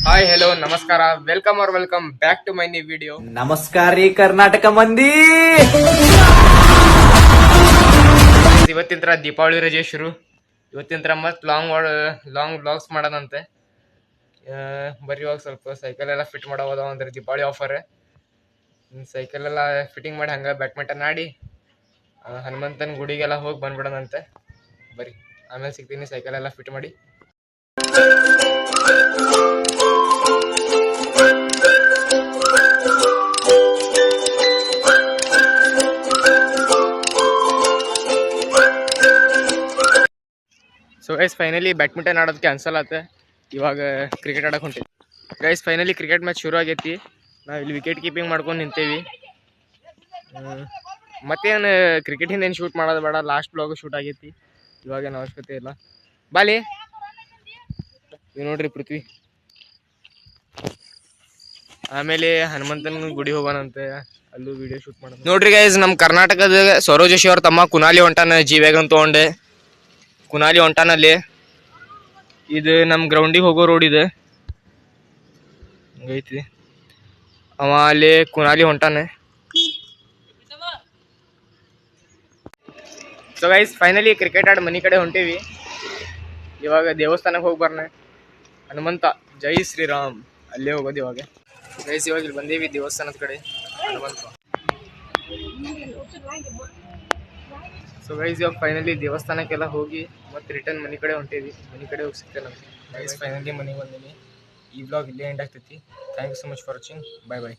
Hi hello ನಮಸ್ಕಾರ welcome back to my new video. ನಮಸ್ಕಾರ ರೀ ಕರ್ನಾಟಕ ಮಂದಿ. ಇವತ್ತಿನ ದೀಪಾವಳಿ ರಜೆ ಶುರು. ಇವತ್ತಿನ ಮತ್ ಲಾಂಗ್ ವ್ಲಾಗ್ಸ್ ಮಾಡೋದಂತೆ. ಬರೀ ಇವಾಗ ಸ್ವಲ್ಪ ಸೈಕಲ್ ಎಲ್ಲ ಫಿಟ್ ಮಾಡೋದ ಅಂದ್ರೆ ದೀಪಾವಳಿ ಆಫರ್. ಸೈಕಲ್ ಎಲ್ಲ ಫಿಟ್ಟಿಂಗ್ ಮಾಡಿ ಹಂಗ ಬ್ಯಾಡ್ಮಿಂಟನ್ ಆಡಿ ಹನುಮಂತನ ಗುಡಿಗೆಲ್ಲ ಹೋಗಿ ಬಂದ್ಬಿಡೋದಂತೆ. ಬರೀ ಆಮೇಲೆ ಸಿಗ್ತೀನಿ ಸೈಕಲ್ ಎಲ್ಲ ಫಿಟ್ ಮಾಡಿ. ಸೊ ಗೈಸ್ ಫೈನಲಿ ಬ್ಯಾಡ್ಮಿಂಟನ್ ಆಡೋದು ಕ್ಯಾನ್ಸಲ್ ಆತ. ಇವಾಗ ಕ್ರಿಕೆಟ್ ಆಡೋಕೆ ಹೊಂಟೀವಿ ಗೈಸ್. ಫೈನಲಿ ಕ್ರಿಕೆಟ್ ಮ್ಯಾಚ್ ಶುರು ಆಗೈತಿ. ನಾವು ಇಲ್ಲಿ ವಿಕೆಟ್ ಕೀಪಿಂಗ್ ಮಾಡ್ಕೊಂಡು ನಿಂತೇವಿ. ಮತ್ತೇನು ಕ್ರಿಕೆಟಿಂದ ಏನು ಶೂಟ್ ಮಾಡೋದು ಬೇಡ, ಲಾಸ್ಟ್ ಬ್ಲಾಗು ಶೂಟ್ ಆಗೈತಿ. ಇವಾಗೇನು ಅವಶ್ಯಕತೆ ಇಲ್ಲ. ಬಾಲಿ ನೀವು ನೋಡ್ರಿ ಪೃಥ್ವಿ. ಆಮೇಲೆ ಹನುಮಂತನ ಗುಡಿ ಹೋಗೋಣಂತೆ, ಅಲ್ಲೂ ವಿಡಿಯೋ ಶೂಟ್ ಮಾಡೋದು. ನೋಡ್ರಿ ಗೈಸ್, ನಮ್ಮ ಕರ್ನಾಟಕದ ಸೌರವ್ ಜೋಶಿ ಅವ್ರ ತಮ್ಮ ಕುನಾಲಿ ಹೊಂಟಾನ ಜಿ ವ್ಯಾಗನ್ ತೊಗೊಂಡೆ. ಕುನಾಲಿ ಹೊಂಟಾನಲ್ಲಿ ಇದು ನಮ್ಮ ಗ್ರೌಂಡಿಗೆ ಹೋಗೋ ರೋಡ್ ಇದೆ ಹಂಗೈತಿ. ಅವ ಅಲ್ಲಿ ಕುನಾಲಿ ಹೊಂಟಾನೆ. ಸೊ ಗೈಸ್ ಫೈನಲಿ ಕ್ರಿಕೆಟ್ ಆಡಿ ಮನೆ ಕಡೆ ಹೊಂಟೀವಿ. ಇವಾಗ ದೇವಸ್ಥಾನಕ್ಕೆ ಹೋಗಿ ಬರ್ನೆ. ಹನುಮಂತ ಜೈ ಶ್ರೀರಾಮ್ ಅಲ್ಲೇ ಹೋಗೋದು ಇವಾಗ. ಗೈಸ್ ಇವಾಗ ಇಲ್ಲಿ ಬಂದೇವಿ ದೇವಸ್ಥಾನದ ಕಡೆ ಹನುಮಂತ. ಸೊ ಗೈಸ್ ಇವಾಗ ಫೈನಲಿ ದೇವಸ್ಥಾನಕ್ಕೆಲ್ಲ ಹೋಗಿ ಮತ್ತೆ ರಿಟರ್ನ್ ಮನೆ ಕಡೆ ಹೊಂಟೇವಿ. ಮನೆ ಕಡೆ ಹೋಗಿ ಸಿಗ್ತೇನೆ ನಮಗೆ. ಗೈಸ್ ಫೈನಲಿ ಮನೆಗೆ ಬಂದೀನಿ. ಈ ಬ್ಲಾಗ್ ಇಲ್ಲೇ ಎಂಡ್ ಆಗ್ತೈತಿ. Thank you so much for watching. Bye bye.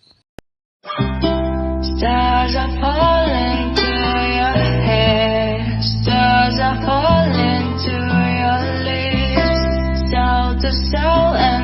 Stars are falling to your hair, stars are falling to your lips, soul to soul and